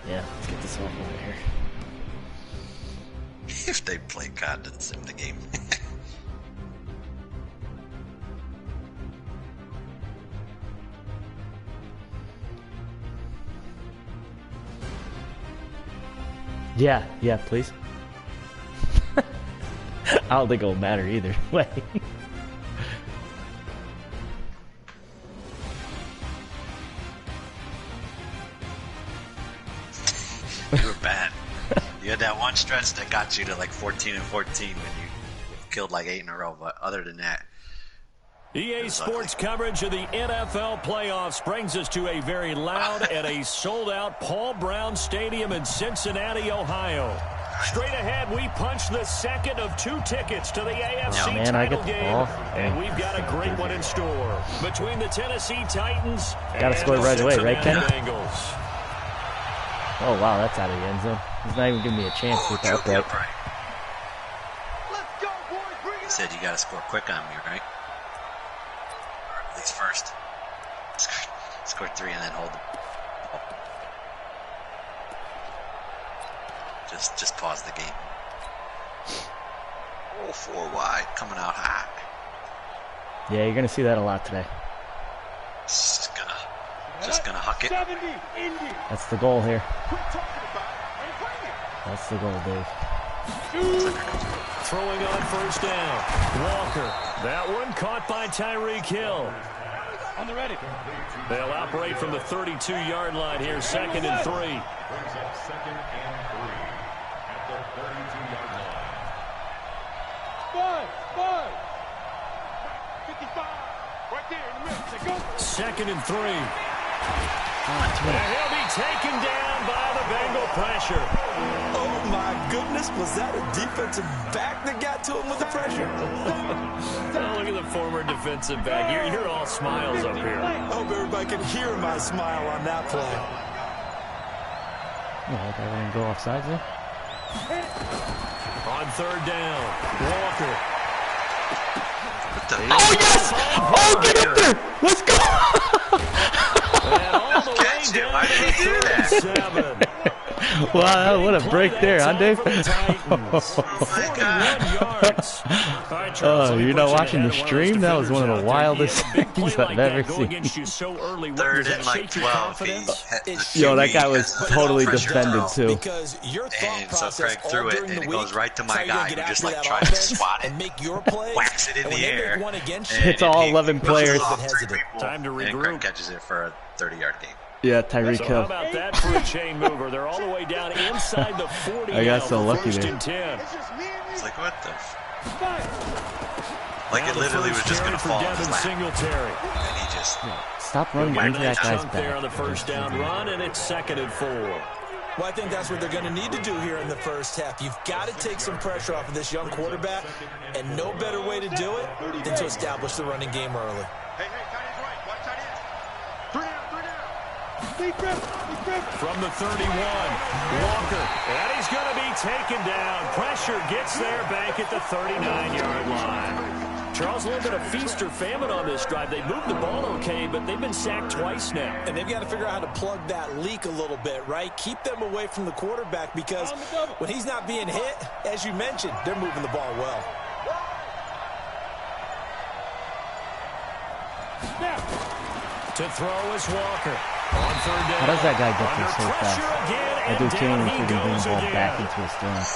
Yeah, let's get this one over here. If they play condoms in the game. Yeah, please. I don't think it'll matter either way. You were bad. You had that one stretch that got you to like 14 and 14 when you killed like 8 in a row, but other than that, EA Sports coverage of the NFL playoffs brings us to a very loud and a sold-out Paul Brown Stadium in Cincinnati, Ohio. Straight ahead, we punch the second of 2 tickets to the AFC title game, and we've got a great one in store between the Tennessee Titans and the right away, right, Ken? Bengals. Oh wow, that's out of the end zone. He's not even giving me a chance to get that upright. Let's go, boys! You said you got to score quick on me, right? Or at least first. Score 3 and then hold them. Just pause the game. Oh, 4 wide, coming out hot. Yeah, you're gonna see that a lot today. Just gonna huck it. That's the goal here. That's the goal, Dave. Throwing on first down. Walker. That one caught by Tyreek Hill. On the ready. They'll operate from the 32-yard line here, 2nd and 3. Brings up 2nd and 3 at the 32-yard line. 55. Right there in the middle. Go. 2nd and 3. And he'll be taken down by the Bengal pressure. Oh, my goodness. Was that a defensive back that got to him with the pressure? Oh, look at the former defensive back. You're all smiles up here. I hope everybody can hear my smile on that play. Oh, okay, we're going to go offsides there. On 3rd down, Walker. Oh, yes! Oh, get up there! Let's go! And all the way down Why did he do that? 37. Wow, what a break there, huh, Dave? 41 yards. Oh, you're not watching the stream? That was one of the wildest things I've ever seen. 3rd and like 12. Yo, that guy was totally defended too. And so Craig threw it, and it goes right to my guy who just like tries to swat it, whacks it in the air. It's all 11 players. Time to regroup. And Craig catches it for a 30-yard gain. Yeah, Tyreek Hill. How about that for a chain mover? They're all the way down inside the 40. I got so lucky there. there. It's like, what the? Like it literally was just going to fall in his lap. Singletary. And he just... Stop running into that guy's back. There on the first down run, and it's 2nd and 4. Well, I think that's what they're going to need to do here in the first half. You've got to take some pressure off of this young quarterback, and no better way to do it than to establish the running game early. Hey, tight end's right. Watch tight ends. 3 down. From the 31, Walker, and he's going to be taken down. Pressure gets there back at the 39-yard line. Charles, a little bit of feast or famine on this drive. They moved the ball okay, but they've been sacked twice now. And they've got to figure out how to plug that leak a little bit, right? Keep them away from the quarterback because when he's not being hit, as you mentioned, they're moving the ball well. To throw is Walker. On 3rd down. How does that guy get there so fast? I do can't even bring the ball back into his throwing.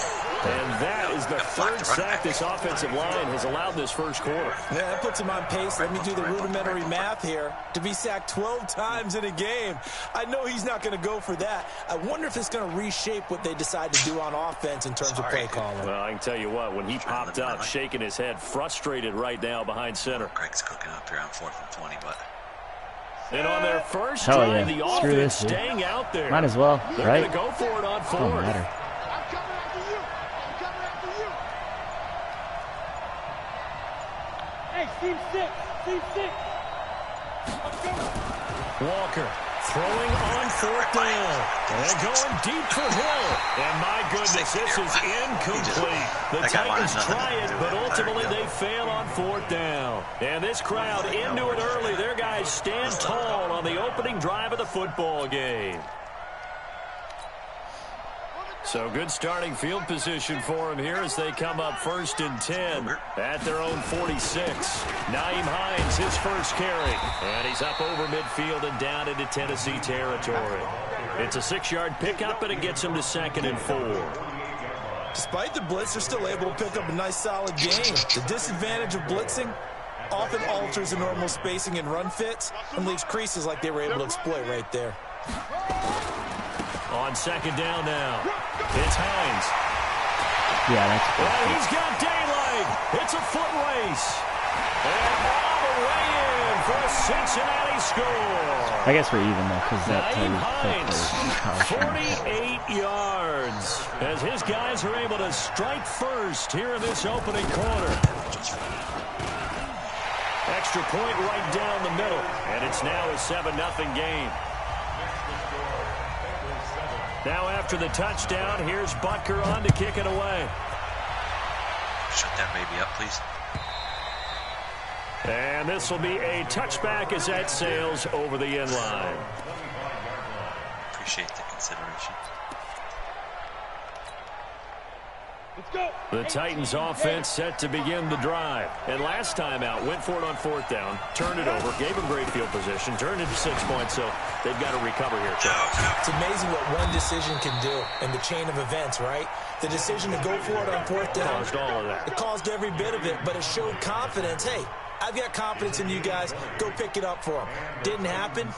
And that is the 3rd sack this offensive line has allowed this first quarter. Yeah, that puts him on pace. Let me do the rudimentary math here. To be sacked 12 times in a game, I know he's not going to go for that. I wonder if it's going to reshape what they decide to do on offense in terms of play calling. Well, I can tell you what, when he popped up, shaking his head, frustrated right now behind center. Craig's cooking up here on 4th and 20, but... And on their first drive, the offense staying out there. Might as well, They're right? They're going to go for it on 4th. Don't matter. I'm coming after you. I'm coming after you. Hey, team 6. Team 6. Walker throwing on 4th down. And going deep for Hill. And my goodness, this is incomplete. The Titans try it, but ultimately they fail on 4th down. And this crowd into it early. Their guys stand tall on the opening drive of the football game. So good starting field position for him here as they come up 1st and 10 at their own 46. Nyheim Hines, his first carry. And he's up over midfield and down into Tennessee territory. It's a 6-yard pickup, and it gets him to 2nd and 4. Despite the blitz, they're still able to pick up a nice, solid gain. The disadvantage of blitzing often alters the normal spacing and run fits and leaves creases like they were able to exploit right there. On 2nd down now, it's Hines. Yeah, that's good. And he's got daylight. It's a foot race. And all the way in for a Cincinnati score. I guess we're even though, because that Hines, 48 yards, as his guys are able to strike first here in this opening quarter. Extra point right down the middle, and it's now a 7-0 game. Now after the touchdown, here's Butker on to kick it away. Shut that baby up, please. And this will be a touchback as that sails over the end line. Appreciate the consideration. Let's go. The Titans offense set to begin the drive. And last time out, went for it on 4th down, turned it over, gave them great field position, turned it to 6 points, so they've got to recover here. It's amazing what one decision can do in the chain of events, right? The decision to go for it on 4th down. Caused all of that. It caused every bit of it, but it showed confidence. Hey, I've got confidence in you guys. Go pick it up for them. Didn't happen.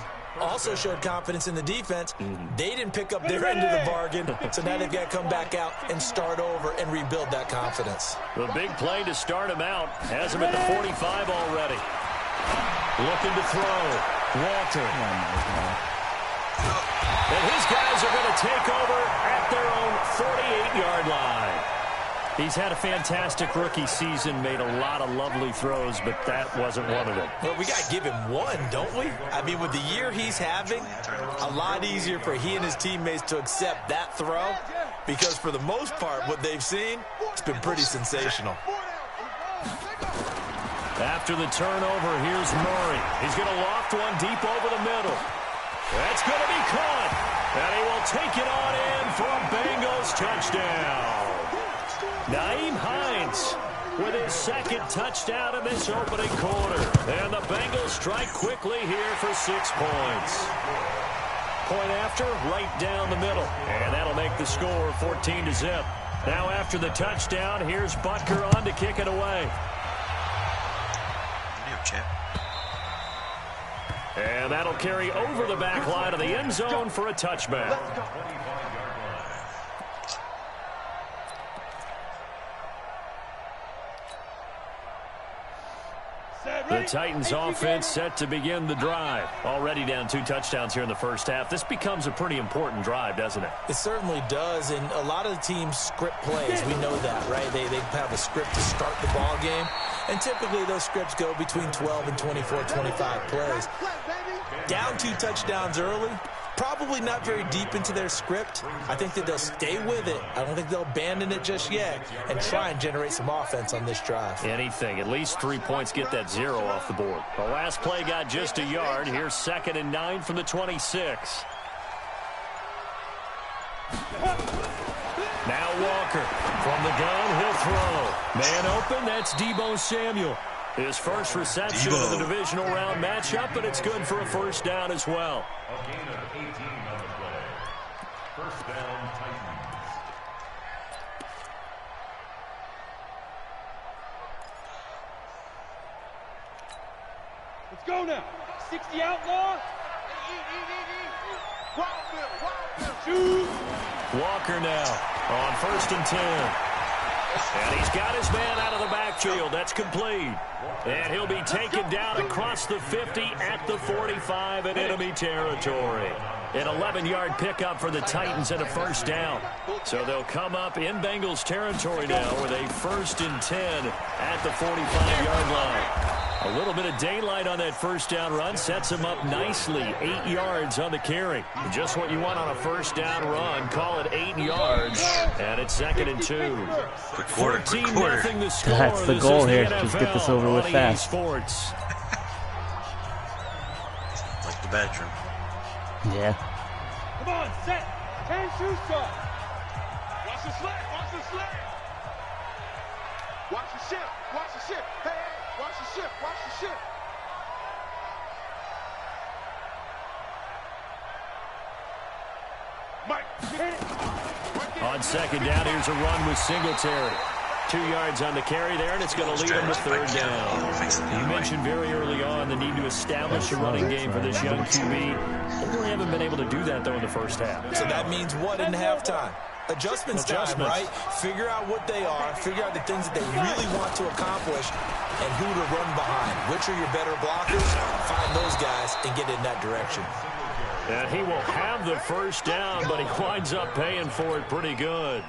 Also showed confidence in the defense. They didn't pick up their end of the bargain, so now they've got to come back out and start over and rebuild that confidence. The big play to start him out has him at the 45 already. Looking to throw. Walter. And his guys are going to take over at their own 48-yard line. He's had a fantastic rookie season, made a lot of lovely throws, but that wasn't one of them. Well, we got to give him one, don't we? I mean, with the year he's having, a lot easier for he and his teammates to accept that throw because for the most part, what they've seen, it's been pretty sensational. After the turnover, here's Murray. He's going to loft one deep over the middle. That's going to be caught, and he will take it on in for a Bengals touchdown. Nyheim Hines with his 2nd touchdown in this opening quarter. And the Bengals strike quickly here for 6 points. Point after, right down the middle. And that'll make the score 14-0. Now after the touchdown, here's Butker on to kick it away. And that'll carry over the back line of the end zone for a touchback. The Titans offense set to begin the drive. Already down 2 touchdowns here in the first half. This becomes a pretty important drive, doesn't it? It certainly does, and a lot of the teams script plays. We know that, right? They have a script to start the ball game, and typically those scripts go between 12 and 24, 25 plays. Down 2 touchdowns early, probably not very deep into their script. I think that they'll stay with it. I don't think they'll abandon it just yet and try and generate some offense on this drive. Anything. At least 3 points, get that 0 off the board. The last play got just a yard. Here's 2nd and 9 from the 26. Now Walker from the gun. He'll throw. Man open. That's Deebo Samuel. His first reception of the divisional round matchup, but it's good for a first down as well. A gain of 18 on the play. First down, Titans. Let's go now. 60 outlaw. Shoot. Walker now on 1st and 10. And he's got his man out of the backfield. That's complete. And he'll be taken down across the 50 at the 45 in enemy territory. An 11-yard pickup for the Titans and a first down. So they'll come up in Bengals territory now with a 1st and 10 at the 45-yard line. A little bit of daylight on that first down run sets him up nicely. 8 yards on the carry. Just what you want on a first down run. Call it 8 yards. And it's 2nd and 2. Quick quarter. 14-0 the score. That's the goal here. Just get this over with fast. Sports. Like the bedroom. Yeah. Come on, set. 10 shoe shot. the sled. Watch the sled. Watch the ship. Watch the ship. Hey, hey, watch the ship. Watch the ship. Mike, hit it. On second down, here's a run with Singletary. 2 yards on the carry there, and it's going to lead him to third down. You mentioned very early on the need to establish a running game for this young QB. They really haven't been able to do that, though, in the first half. So that means what in halftime? Adjustments time, right? Figure out what they are, figure out the things that they really want to accomplish, and who to run behind. Which are your better blockers? Find those guys and get in that direction. And he will have the first down, but he winds up paying for it pretty good.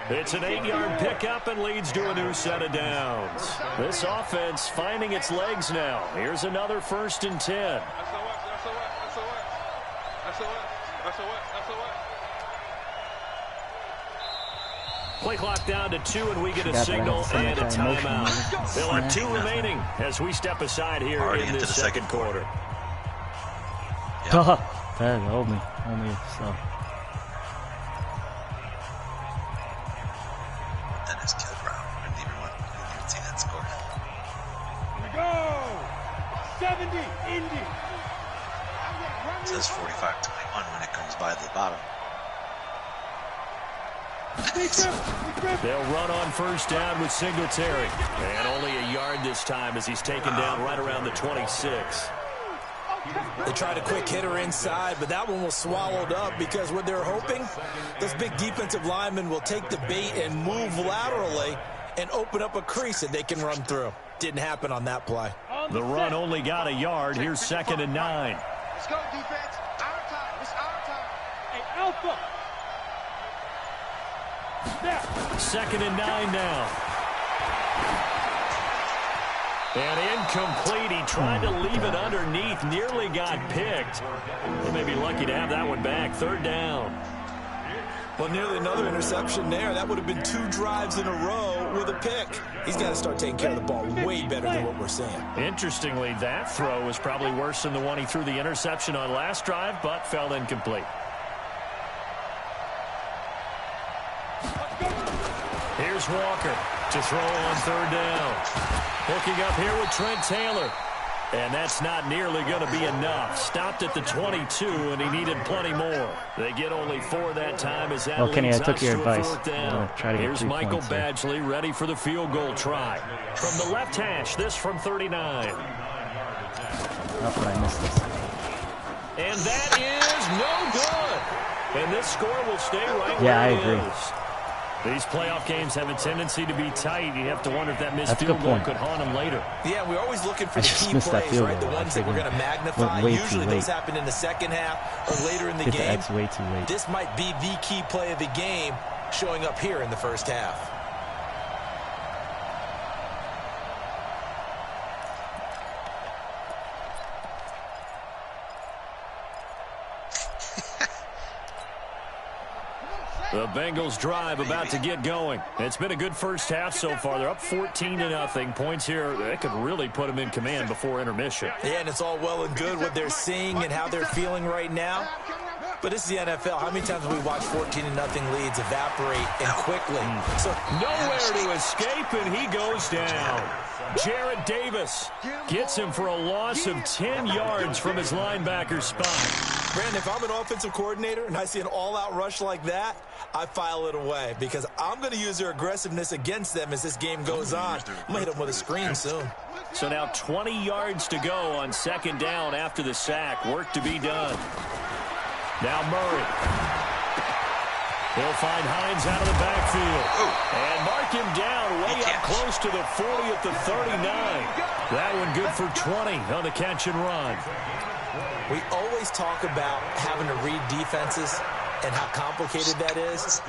It's an 8-yard pickup and leads to a new set of downs. This offense finding its legs now. Here's another 1st and 10. Play clock down to 2, and we get a signal and a timeout. There are 2 remaining as we step aside here in this second quarter. Yep. Hold me. So. That is killed Brown. I didn't even see that score. Here we go. 70, Indy. It says 45-21 when it comes by the bottom. They'll run on first down with Singletary. And only a yard this time as he's taken down right around the 26. They tried a quick hitter inside, but that one was swallowed up because what they're hoping, those big defensive linemen will take the bait and move laterally and open up a crease that they can run through. Didn't happen on that play. The run only got a yard. Here's 2nd and 9. Let's go, defense. Our time. It's our time. Hey, Alpha. There. 2nd and 9 now. And incomplete. He tried to leave it underneath. Nearly got picked. They may be lucky to have that one back. 3rd down. Well, nearly another interception there. That would have been 2 drives in a row with a pick. He's got to start taking care of the ball way better than what we're seeing. Interestingly, that throw was probably worse than the one he threw the interception on last drive, but fell incomplete. Here's Walker to throw on 3rd down. Hooking up here with Trent Taylor. And that's not nearly going to be enough. Stopped at the 22, and he needed plenty more. They get only 4 that time as that Kenny, leads I took us your to advice. a 4th down. Here's Michael Badgley ready for the field goal try. From the left hash, this from 39. Oh, I missed this. And that is no good. And this score will stay right where I it agree. is. These playoff games have a tendency to be tight. You have to wonder if that missed field goal could haunt them later. Yeah, we're always looking for the key plays, right? The ones that we're going to magnify. Usually those happen in the second half or later in the game. X way too late. This might be the key play of the game showing up here in the first half. The Bengals drive about to get going. It's been a good first half so far. They're up 14-0. Points here, they could really put them in command before intermission. Yeah, and it's all well and good what they're seeing and how they're feeling right now. But this is the NFL. How many times have we watched 14-0 leads evaporate and quickly? So nowhere to escape, and he goes down. Jarrett Davis gets him for a loss of 10 yards from his linebacker spot. Brandon, if I'm an offensive coordinator and I see an all-out rush like that, I file it away because I'm going to use their aggressiveness against them as this game goes on. I'm going to hit them with a screen soon. So now 20 yards to go on 2nd down after the sack. Work to be done. Now Murray. He'll find Hines out of the backfield. And mark him down way up close to the 40 at the 39. That one good for 20 on the catch and run. We always talk about having to read defenses and how complicated that is.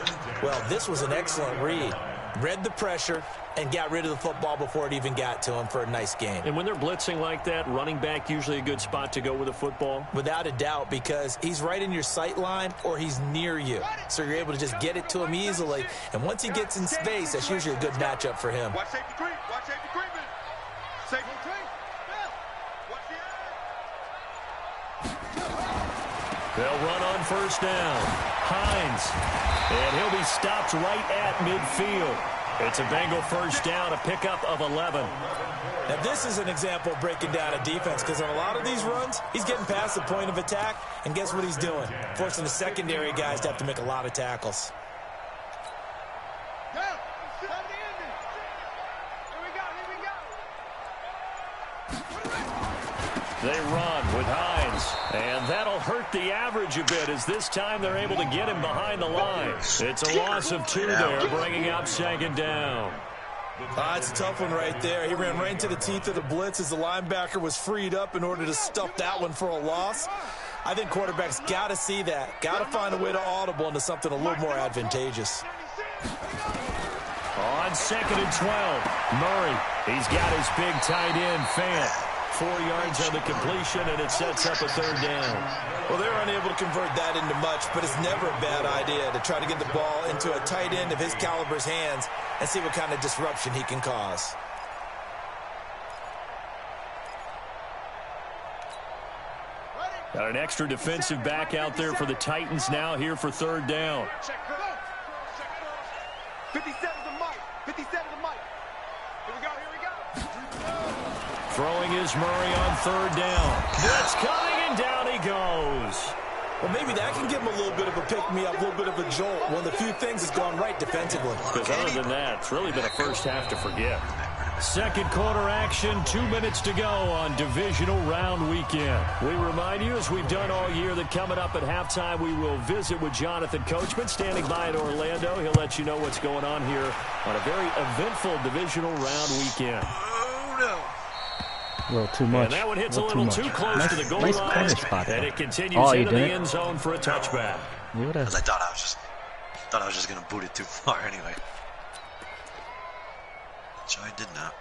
Well, this was an excellent read. Read the pressure and got rid of the football before it even got to him for a nice game. And when they're blitzing like that, running back usually a good spot to go with a football? Without a doubt, because he's right in your sight line or he's near you. So you're able to just get it to him easily. And once he gets in space, that's usually a good matchup for him. Watch safety creep. Watch safety creeping. Safety creep. Watch the They'll run on first down. Hines And he'll be stopped right at midfield. It's a Bengal first down, a pickup of 11. Now, this is an example of breaking down a defense, because on a lot of these runs, he's getting past the point of attack, and guess what he's doing? Forcing the secondary guys to have to make a lot of tackles. They run with Hines, and that'll hurt the average a bit, as this time they're able to get him behind the line. It's a loss of 2 there, bringing up second down. It's a tough one right there. He ran right into the teeth of the blitz as the linebacker was freed up in order to stuff that one for a loss. I think quarterbacks got to see that, got to find a way to audible into something a little more advantageous. On 2nd and 12, Murray, he's got his big tight end, Fant. 4 yards on the completion, and it sets up a 3rd down. Well, they're unable to convert that into much, but it's never a bad idea to try to get the ball into a tight end of his caliber's hands and see what kind of disruption he can cause. Got an extra defensive back out there for the Titans now here for 3rd down. 57 to Mike. 57 to Mike. Here we go. Throwing is Murray on 3rd down. Blitz coming, and down he goes. Well, maybe that can give him a little bit of a pick-me-up, a little bit of a jolt. One of the few things that's gone right defensively. Because other than that, it's really been a first half to forget. Second quarter action, 2 minutes to go on divisional round weekend. We remind you, as we've done all year, that coming up at halftime, we will visit with Jonathan Coachman, standing by in Orlando. He'll let you know what's going on here on a very eventful divisional round weekend. A little too much. And that one hits a little too close to the goal line. And it continues into the end zone for a touchback. Because I thought I was just going to boot it too far anyway. So I did not.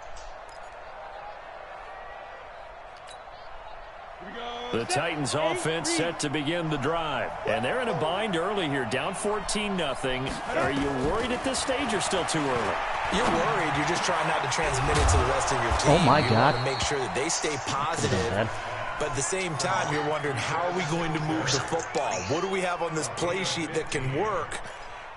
The Titans offense set to begin the drive. And they're in a bind early here, down 14-0. Are you worried at this stage or still too early? You're worried. You're just trying not to transmit it to the rest of your team. Oh, my God. God. You want to make sure that they stay positive. But at the same time, you're wondering, how are we going to move the football? What do we have on this play sheet that can work?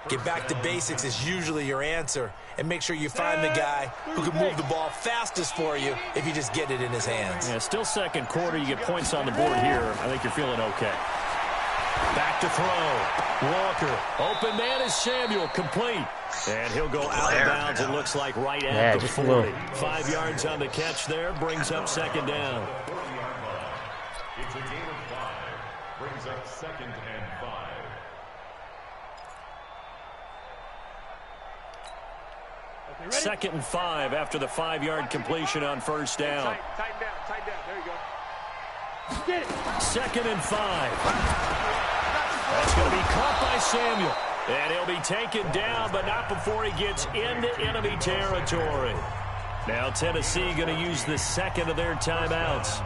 Get back to basics is usually your answer. And make sure you find the guy who can move the ball fastest for you if you just get it in his hands. Yeah, still second quarter. You get points on the board here. I think you're feeling okay. Back to throw. Walker. Open man is Samuel. Complete. And he'll go out of bounds, it looks like, right at the 40. 5 yards on the catch there. Brings up second down. It's a gain of 5. Brings up 2nd and 5. Second and 5 after the 5-yard completion on first down. Tighten down. There you go. Get it. 2nd and 5. That's going to be caught by Samuel. And he'll be taken down, but not before he gets into enemy territory. Now Tennessee going to use the 2nd of their timeouts,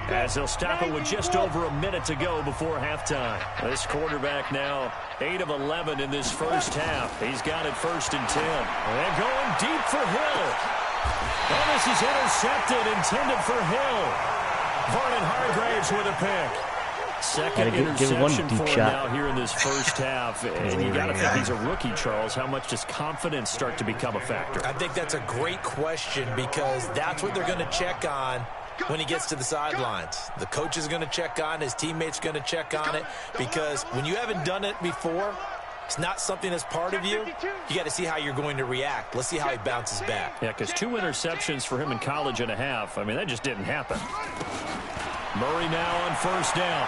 as they'll stop it with just over a minute to go before halftime. This quarterback now 8 of 11 in this first half. He's got it 1st and 10. And going deep for Hill. And this is intercepted, intended for Hill. Vernon Hargraves with a pick. Second interception for him now here in this first half. And you got to think he's a rookie, Charles. How much does confidence start to become a factor? I think that's a great question, because that's what they're going to check on when he gets to the sidelines. The coach is going to check on, his teammates going to check on it, because when you haven't done it before, it's not something that's part of you. You got to see how you're going to react. Let's see how he bounces back. Yeah, because 2 interceptions for him in college and a half. I mean, that just didn't happen. Murray now on first down.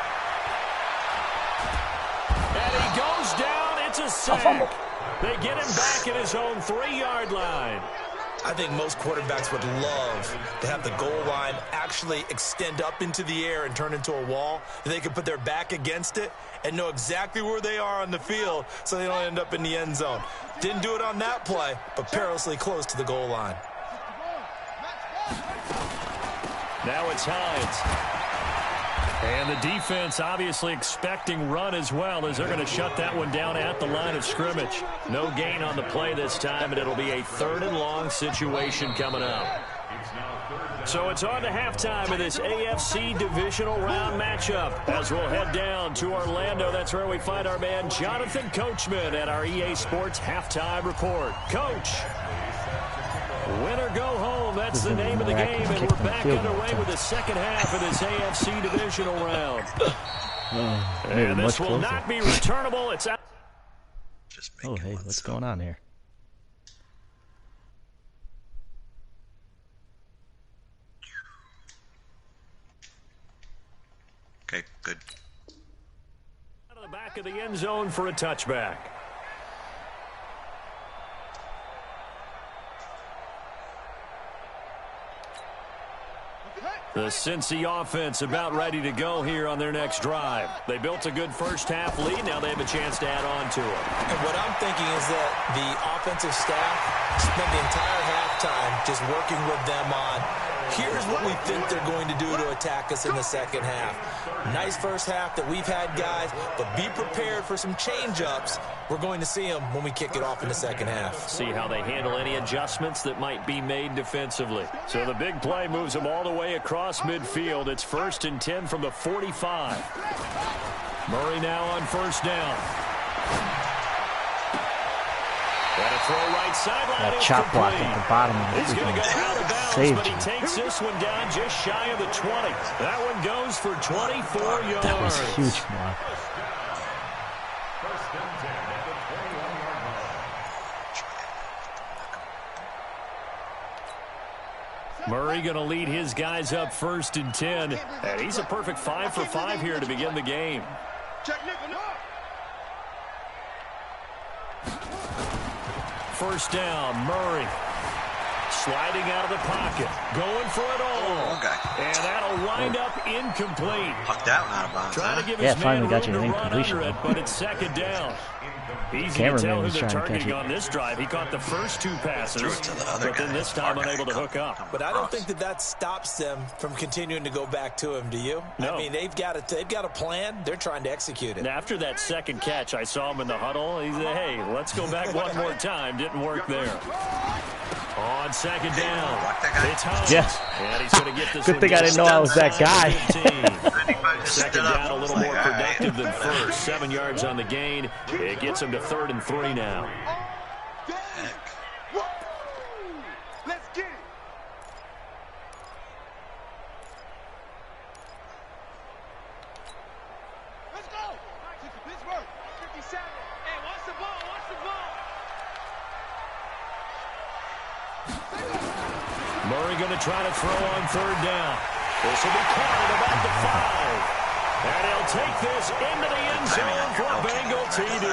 And he goes down. It's a sack. They get him back at his own 3-yard line. I think most quarterbacks would love to have the goal line actually extend up into the air and turn into a wall. They can put their back against it and know exactly where they are on the field so they don't end up in the end zone. Didn't do it on that play, but perilously close to the goal line. Now it's Hines. And the defense obviously expecting run as well, as they're going to shut that one down at the line of scrimmage. No gain on the play this time, and it'll be a 3rd and long situation coming up. So it's on to halftime of this AFC divisional round matchup. As we'll head down to Orlando, that's where we find our man Jonathan Coachman at our EA Sports halftime report. Coach, win or go home, that's the name of the game, and we're back underway with the second half of this AFC divisional round. And this will not be returnable. It's out. Oh, hey, what's going on here? Okay, good. Out of the back of the end zone for a touchback. The Cincy offense about ready to go here on their next drive. They built a good first-half lead. Now they have a chance to add on to it. And what I'm thinking is that the offensive staff spent the entire halftime just working with them on, here's what we think they're going to do to attack us in the second half. Nice first half that we've had, guys, but be prepared for some change-ups. We're going to see them when we kick it off in the second half. See how they handle any adjustments that might be made defensively. So the big play moves them all the way across midfield. It's 1st and 10 from the 45. Murray now on first down. Got a throw right sideline. That chop block at the bottom of it. He's going to go out of bounds, Saved but he takes this one down just shy of the 20. That one goes for 24 yards. That was a huge block. First and 10 at the 21-yard line. Murray going to lead his guys up 1st and 10. And he's a perfect 5 for 5 here to begin the game. Check nickel, no. First down, Murray. Sliding out of the pocket. Going for it all. Okay. And that'll wind up incomplete. Pucked out and out of bounds. Trying to give Yeah, his finally man got you room an to run incompletion. under it, but it's 2nd down. Easy to Cameraman tell who was they're trying to catch targeting it. on this drive. He caught the first 2 passes, Threw it to the other but then guy. this time Our guy unable to hook up. But I don't think that stops them from continuing to go back to him, do you? No. I mean, they've got a plan. They're trying to execute it. And after that second catch, I saw him in the huddle. He said, hey, let's go back one more time. Didn't work there. On 2nd down, it's Hunt. Yes. And he's going to get this Good one thing I didn't know I was that guy. 2nd down, a little more productive than first. 7 yards on the gain. It gets him to 3rd and 3 now. Let's get it. Let's go. Pittsburgh. 57. Hey, watch the ball. Watch the ball. Murray going to try to throw on 3rd down. This will be caught at about the 5. And he'll take this into the end zone for a Bengal TD.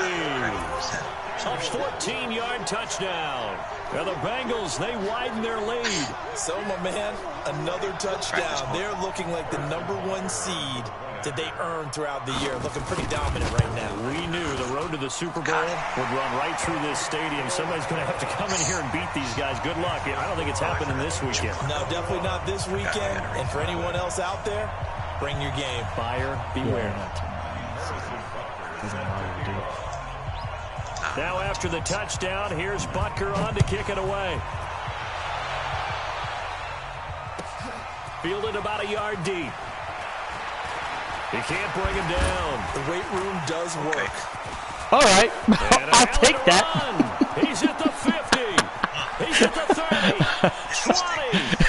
A 14-yard touchdown. Now the Bengals, they widen their lead. So, my man, another touchdown. They're looking like the #1 seed that they earned throughout the year. Looking pretty dominant right now. We knew the road to the Super Bowl would run right through this stadium. Somebody's going to have to come in here and beat these guys. Good luck. I don't think it's happening this weekend. No, definitely not this weekend. And for anyone else out there, bring your game. Buyer beware. Doesn't allow you to do it. Now after the touchdown, here's Butker on to kick it away. Fielded about a yard deep. He can't bring him down. The weight room does work. All right. And I'll take that. Run. He's at the 50. He's at the 30. 20.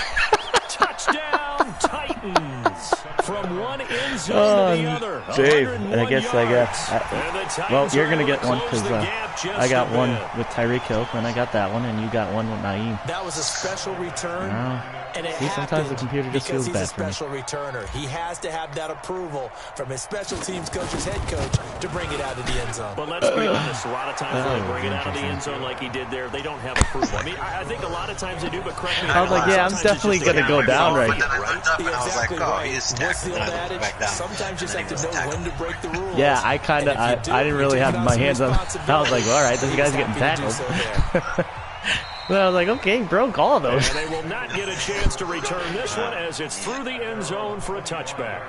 Touchdown, Titans. From one end zone to the other. Dave, 101 I guess I yards. got. And the Titans Well, you're are gonna able get to one close because the gap just I got a one bit. with Tyreek Hill, and I got that one, and you got one with Naeem. That was a special return. No. And it See, sometimes the happened computer just because feels bad for me. he's a special returner. He has to have that approval from his special teams coach's head coach to bring it out of the end zone. But let's be honest, a lot of times when they bring it out of the end zone like he did there, they don't have approval. I mean, I think a lot of times they do, but correct me if I was like, yeah, I'm definitely going to go down right. But then I looked up and I was like, Exactly oh, right. he is What's tackled. the And old I looked adage? back down. Sometimes you just have to know when to break the rules. Yeah, I kind of, And if you do, I didn't really you have take my on hands some on. I was like, all right, this guy's getting responsibility. He's tackled. happy to do so there. But I was like, okay, broke all of those. And they will not get a chance to return this one as it's through the end zone for a touchback.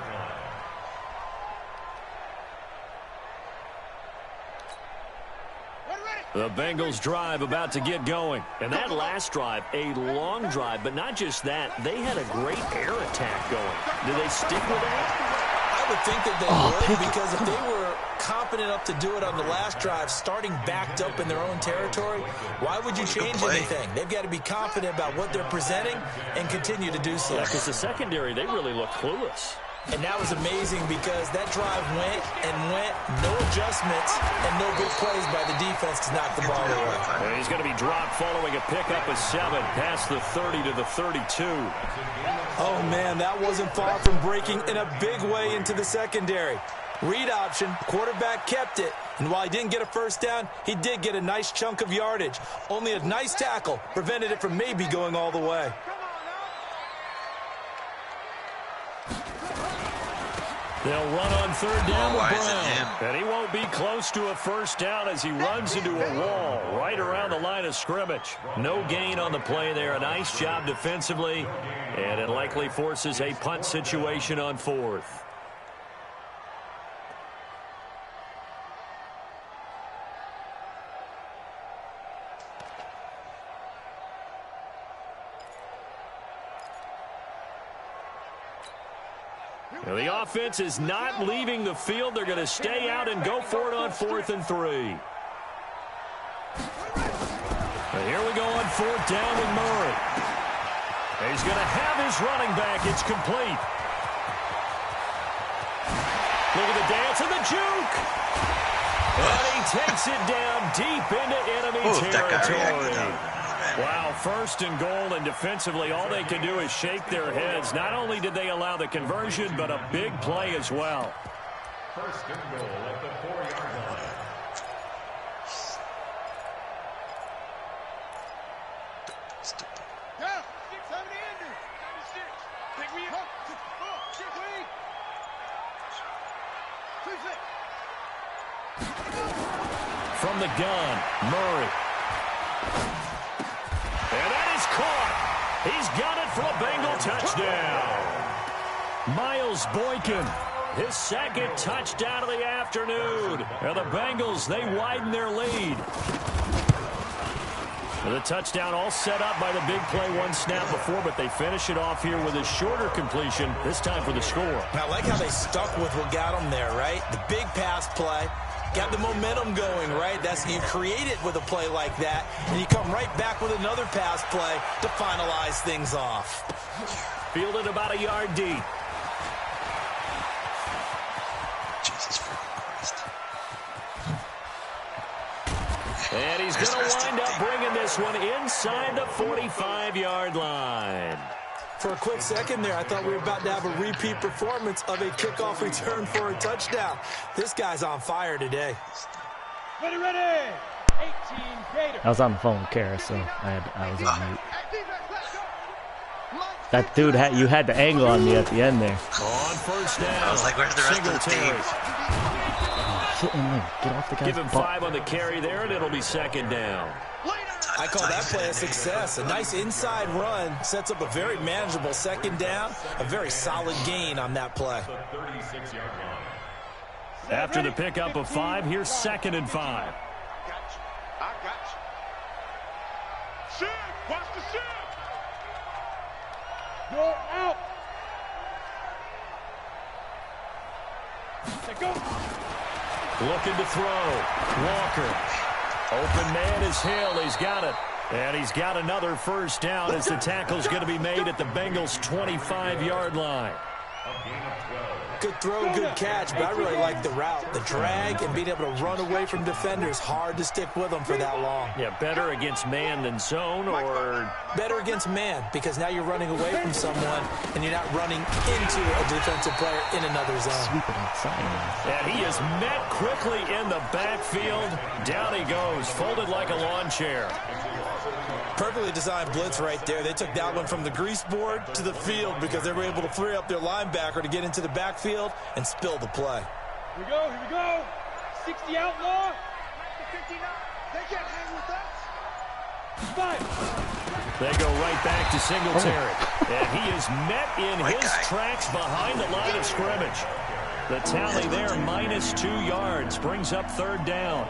Ready, ready. The Bengals drive about to get going. And that last drive, a long drive, but not just that. They had a great air attack going. Do they stick with that? I would think that they would, because if they were competent enough to do it on the last drive, starting backed up in their own territory, why would you change anything? They've got to be confident about what they're presenting and continue to do so. Yeah, because the secondary, they really look clueless. And that was amazing because that drive went and went, no adjustments, and no big plays by the defense to knock the ball away. And he's going to be dropped following a pickup of 7 past the 30 to the 32. Oh, man, that wasn't far from breaking in a big way into the secondary. Read option, quarterback kept it, and while he didn't get a first down, he did get a nice chunk of yardage. Only a nice tackle prevented it from maybe going all the way. They'll run on third down with Brown. And he won't be close to a first down as he runs into a wall right around the line of scrimmage. No gain on the play there. A nice job defensively. And it likely forces a punt situation on 4th. Now the offense is not leaving the field. They're going to stay out and go for it on 4th and 3. And here we go on 4th down with Murray. He's going to have his running back. It's complete. Look at the dance and the juke. And he takes it down deep into enemy territory. Wow, 1st and goal, and defensively all they can do is shake their heads. Not only did they allow the conversion, but a big play as well. 1st and goal at the 4-yard line. Yeah, 6, 7, Andrew. 96. Take me up. 6. From the gun, Murray. And that is caught. He's got it for a Bengal touchdown. Miles Boykin, his 2nd touchdown of the afternoon. And the Bengals, they widen their lead. The touchdown all set up by the big play 1 snap before, but they finish it off here with a shorter completion, this time for the score. I like how they stuck with what got them there, right? The big pass play. Got the momentum going, right? That's you create it with a play like that, and you come right back with another pass play to finalize things off. Fielded about a yard deep. Jesus Christ. And he's going to wind up bringing this one inside the 45-yard line. For a quick second there, I thought we were about to have a repeat performance of a kickoff return for a touchdown. This guy's on fire today. Ready, ready. 18 Gator. I was on the phone with Kara, so I was on mute. That dude you had the angle on me at the end there. On 1st down. I was like, where's the rest of the team? Get off the guy's Give him 5 on the carry there, and it'll be 2nd down. I call that play a success. A nice inside run sets up a very manageable 2nd down. A very solid gain on that play. After the pickup of 5, here's 2nd and 5. I got you. Shift. Watch the shift. You're out. Let's go. Looking to throw. Walker. Open man is Hill. He's got it. And he's got another 1st down as the tackle's going to be made at the Bengals' 25-yard line. Good throw, good catch, but I really like the route. The drag and being able to run away from defenders. Hard to stick with them for that long. Yeah, better against man than zone, or better against man, because now you're running away from someone and you're not running into a defensive player in another zone. And he is met quickly in the backfield. Down he goes, folded like a lawn chair. Perfectly designed blitz right there. They took that one from the grease board to the field because they were able to free up their linebacker to get into the backfield and spill the play. Here we go, here we go. 60 outlaw. 59. They can't hang with us. 5. They go right back to Singletary. And he is met in his tracks behind the line of scrimmage. The tally there, -2 yards, brings up 3rd down.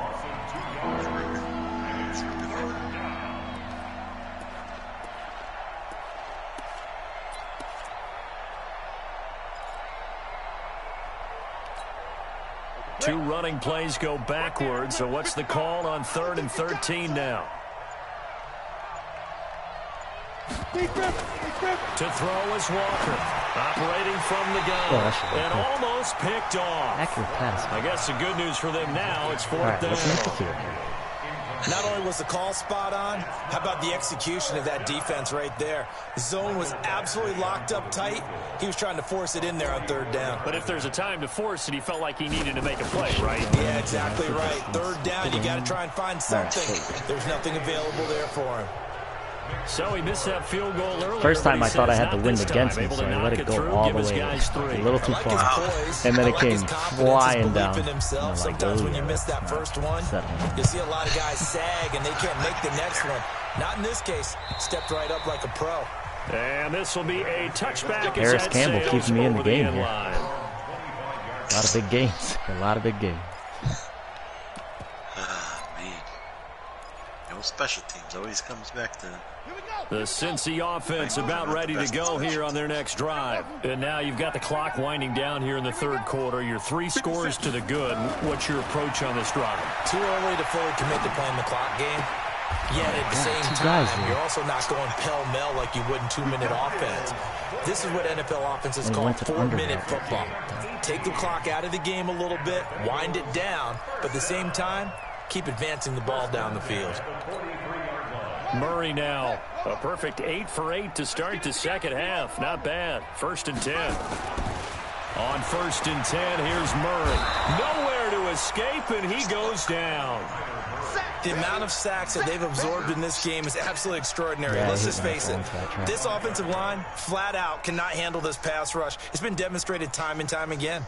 2 running plays go backwards. So what's the call on 3rd and 13 now? To throw is Walker, operating from the gun, and almost picked off. Accurate pass. I guess the good news for them now, it's 4th Alright, down. let's make it here. Not only was the call spot on, how about the execution of that defense right there? The zone was absolutely locked up tight. He was trying to force it in there on 3rd down. But if there's a time to force it, he felt like he needed to make a play, right? Yeah, exactly right. 3rd down, you got to try and find something. There's nothing available there for him. So he missed that field goal earlier. First time I thought I had the wind against me, so I let it go all the way, a little too far, and then it came flying down. Sometimes when you miss that first one, you see a lot of guys sag and they can't make the next one. Not in this case. Stepped right up like a pro. And this will be a touchback. Harris Campbell keeps me in the game here. A lot of big games. A lot of big games. Special teams always comes back to the Cincy offense about ready to go here on their next drive. And now you've got the clock winding down here in the 3rd quarter. Your 3 scores to the good. What's your approach on this drive? Too early to fully commit to playing the clock game. Yet at the same time, you're also not going pell-mell like you would in 2-minute offense. This is what NFL offenses call 4-minute football. Take the clock out of the game a little bit, wind it down, but at the same time, keep advancing the ball down the field. Murray now. A perfect 8 for 8 to start the second half. Not bad. 1st and 10. On 1st and 10, here's Murray. Nowhere to escape, and he goes down. The amount of sacks that they've absorbed in this game is absolutely extraordinary. Let's just face it. This offensive line, flat out, cannot handle this pass rush. It's been demonstrated time and time again.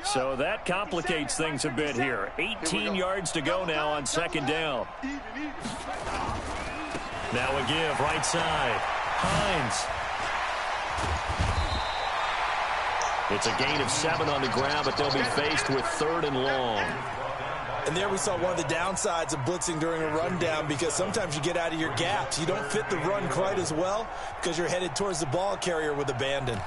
So that complicates things a bit here. 18 yards to go now on 2nd down. Now a give, right side. Hines. It's a gain of 7 on the ground, but they'll be faced with 3rd and long. And there we saw one of the downsides of blitzing during a rundown, because sometimes you get out of your gaps. You don't fit the run quite as well because you're headed towards the ball carrier with abandon.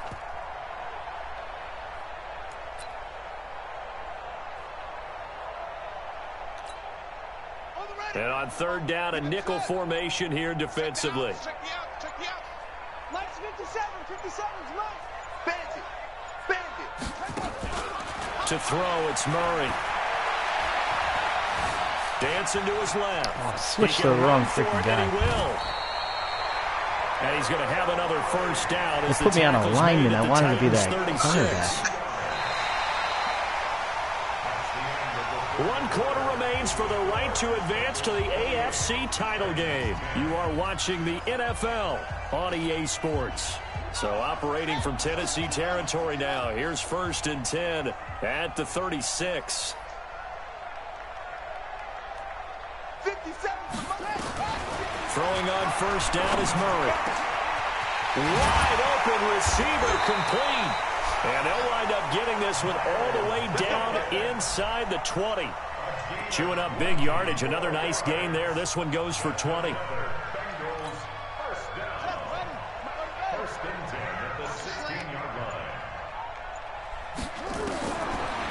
And on 3rd down, a nickel formation here defensively. Check me out. Lights 57's light. Bandit. To throw, it's Murray. Dancing to his left. Oh, switch to the wrong freaking guy. And he will. And he's going to have another 1st down. They put me on a lineman. I wanted to be that cornerback. 1 quarter remains for the right to advance to the AFC title game. You are watching the NFL on EA Sports. So operating from Tennessee territory now. Here's 1st and 10 at the 36. 57. Throwing on 1st down is Murray. Wide open receiver complete. And they'll wind up getting this one all the way down inside the 20. Chewing up big yardage. Another nice gain there. This one goes for 20.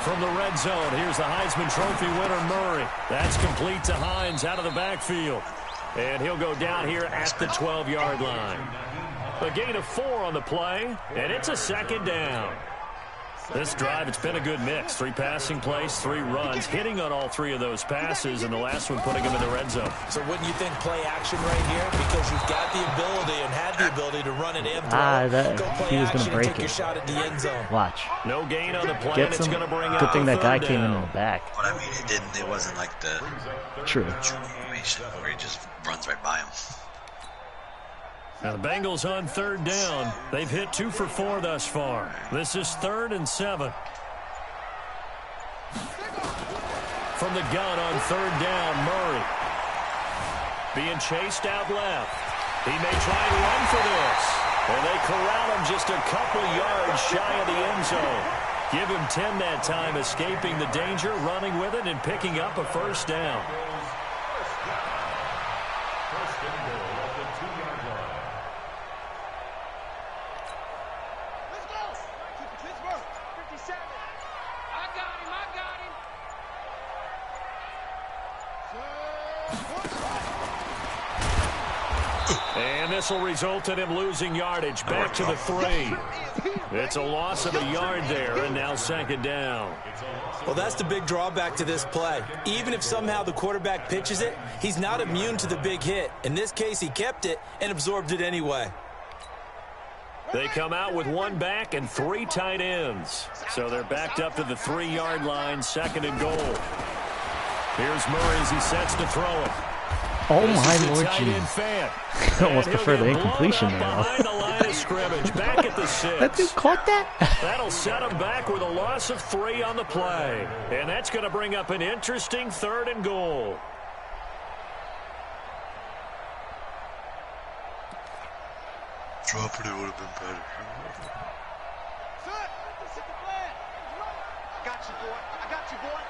From the red zone, here's the Heisman Trophy winner, Murray. That's complete to Hines out of the backfield. And he'll go down here at the 12-yard line. A gain of 4 on the play, and it's a 2nd down. This drive, it's been a good mix. 3 passing plays, 3 runs, hitting on all 3 of those passes, and the last one putting him in the red zone. So wouldn't you think play action right here? Because you've got the ability and had the ability to run it and throw. Go play he was action gonna break and take your shot at the end zone. Watch. No gain on the play, Get and it's going to bring out good thing that guy 3rd came in down. the back. But I mean, it wasn't like the True. formation where he just runs right by him. Now the Bengals on 3rd down. They've hit 2 for 4 thus far. This is 3rd and 7. From the gun on 3rd down, Murray. Being chased out left. He may try and run for this. And they corral him just a couple yards shy of the end zone. Give him 10 that time, escaping the danger, running with it, and picking up a 1st down. And this will result in him losing yardage. Back to the 3. It's a loss of a yard there, and now 2nd down. Well, that's the big drawback to this play. Even if somehow the quarterback pitches it, he's not immune to the big hit. In this case, he kept it and absorbed it anyway. They come out with 1 back and 3 tight ends. So they're backed up to the 3-yard line, 2nd and goal. Here's Murray as he sets to throw it. Oh my Lord Jesus. I almost prefer the incompletion there. Behind the line of scrimmage, back at the 6. That dude caught that? That'll set him back with a loss of 3 on the play. And that's going to bring up an interesting 3rd and goal. Dropping it would have been better. I got you, boy. I got you, boy.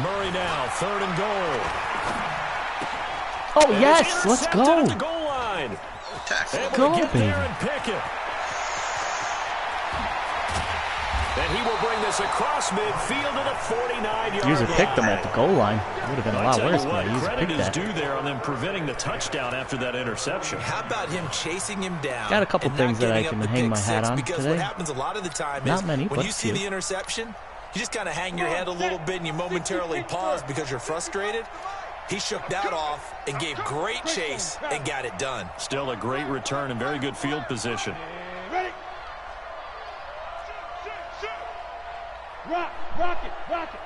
Murray now, 3rd and goal. Oh, yes. Let's go. At the goal line. Go, get baby. there and pick it. And he will bring this across midfield to the 49-yard line. User picked them at the goal line. It would have been a lot worse, but User credit picked is that. due there on them preventing the touchdown after that interception. How about him chasing him down? Got a couple and things not that I getting can up the hang pick my hat six? on Because today. what happens a lot of the time Not is many, when but you see few. the interception, you just kind of hang your head a little bit and you momentarily pause because you're frustrated. He shook that off and gave great chase and got it done. Still a great return and very good field position. Ready? Rock, rock it, rock it.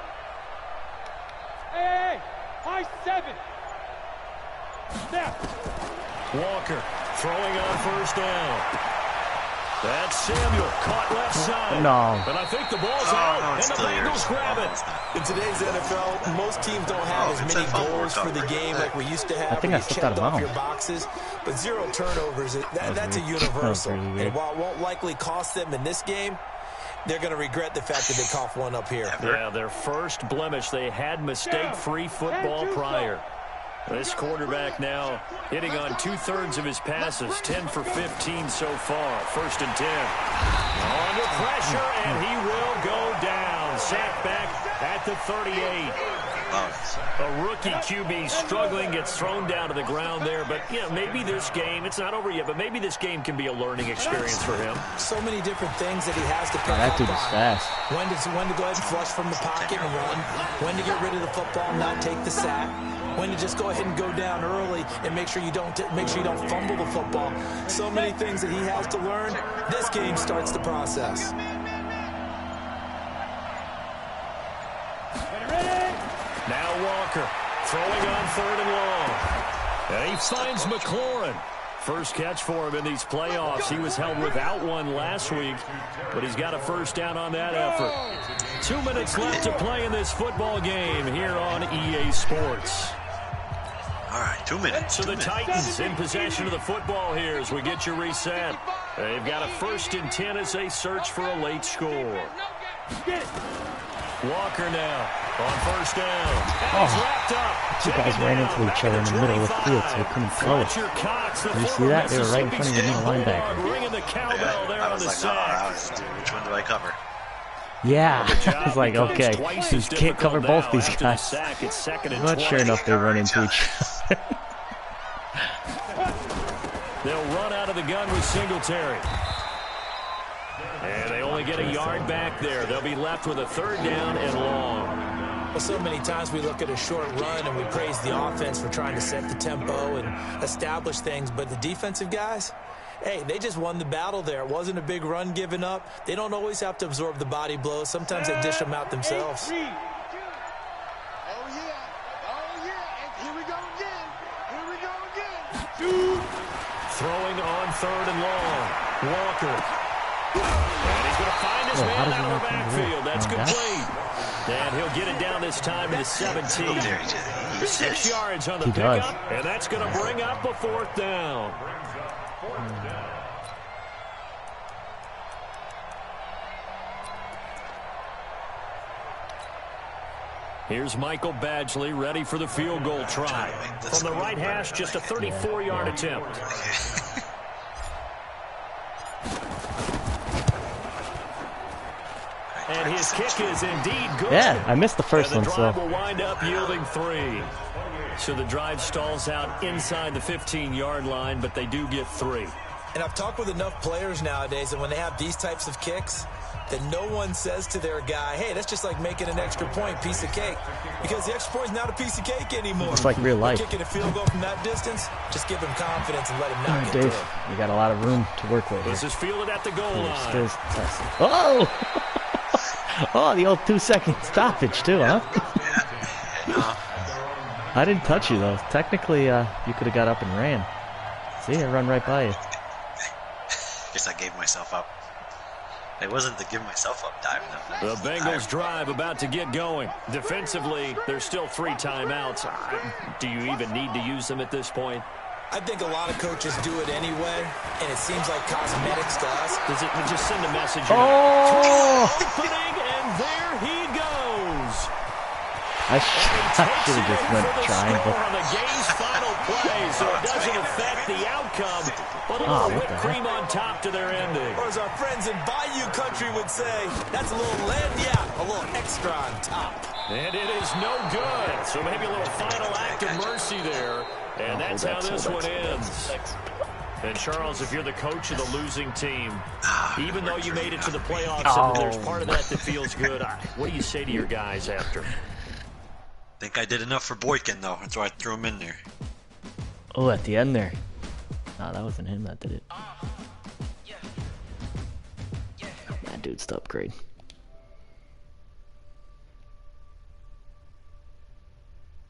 Hey, high 7. Snap. Walker throwing on 1st down. That's Samuel, caught left side. No. But I think the ball's out, no, and the Bengals grab it. In today's NFL, most teams don't have as many goals for the game like we used to have. I think I where you stepped out checked of off bounds. your boxes, but 0 turnovers, that's a weird. universal. That was really weird. And while it won't likely cost them in this game, they're going to regret the fact that they coughed one up here. Yeah, their first blemish. They had mistake-free football prior. This quarterback now hitting on 2/3 of his passes, 10 for 15 so far. 1st and 10. Under pressure, and he will go down. Sacked back at the 38. A rookie QB struggling, gets thrown down to the ground there. But, yeah, maybe this game, it's not over yet, but maybe this game can be a learning experience for him. So many different things that he has to pick up That dude is on. fast. When to go ahead and flush from the pocket and run. When to get rid of the football, not take the sack. When to just go ahead and go down early and make sure you don't fumble the football. So many things that he has to learn. This game starts the process. Now Walker throwing on 3rd and long. And he finds McLaurin. First catch for him in these playoffs. He was held without one last week, but he's got a 1st down on that effort. 2 minutes left to play in this football game here on EA Sports. All right, 2 minutes. So the Titans in possession of the football here as we get you reset. They've got a 1st and 10 as they search for a late score. Walker now on 1st down. And he's wrapped up. Two guys ran into each other in the middle of the field, so they couldn't throw it. Did you see that? They were right in front of the middle linebacker. Ringing the cowbell there on the sack. Which one do I cover? Yeah, I was like, okay, you can't cover both these guys. But sure enough, they run into each other. They'll run out of the gun with Singletary. And they only get a yard back there. They'll be left with a 3rd down and long. Well, so many times we look at a short run and we praise the offense for trying to set the tempo and establish things, but the defensive guys, hey, they just won the battle there. It wasn't a big run given up. They don't always have to absorb the body blows. Sometimes they dish them out themselves. Oh, yeah. Oh, yeah. And here we go again. Here we go again. Throwing on 3rd and long. Walker. And he's going to find his man out of the backfield. That's complete. And he'll get it down this time to the 17. 6 yards on the pickup. And that's going to bring up a 4th down. Here's Michael Badgley ready for the field goal try. From the right hash, just a 34-yard attempt. And his kick is indeed good. Yeah, I missed the first one, the drive so. will wind up yielding 3. So the drive stalls out inside the 15-yard line, but they do get 3. And I've talked with enough players nowadays, and when they have these types of kicks, that no one says to their guy, hey, that's just like making an extra point, piece of cake. Because the extra point is not a piece of cake anymore. It's like real life. Kicking a field goal from that distance, just give him confidence and let him not get Dave, through. you got a lot of room to work with here. This is fielded at the goal line. Oh! Oh, the old 2-second stoppage, too, huh? I didn't touch you, though. Technically, you could have got up and ran. See, I run right by you. Guess I gave myself up. It wasn't the give myself up dive, though. The Bengals drive about to get going. Defensively, there's still 3 timeouts. Do you even need to use them at this point? I think a lot of coaches do it anyway, and it seems like cosmetics to us. Does it just send a message? Oh! Opening, and there he goes. I should have just went triangle. On the game's final play, so it doesn't affect the outcome, but a little whipped cream on top to their ending. Or as our friends in Bayou Country would say, that's a little lagniappe, a little extra on top. And it is no good. So maybe a little final act of mercy there. And that's how this one ends. And Charles, if you're the coach of the losing team, even though you made it to the playoffs, and there's part of that feels good, what do you say to your guys after? I think I did enough for Boykin, though. That's why I threw him in there. Oh, at the end there. No, that wasn't him that did it. That dude's to upgrade.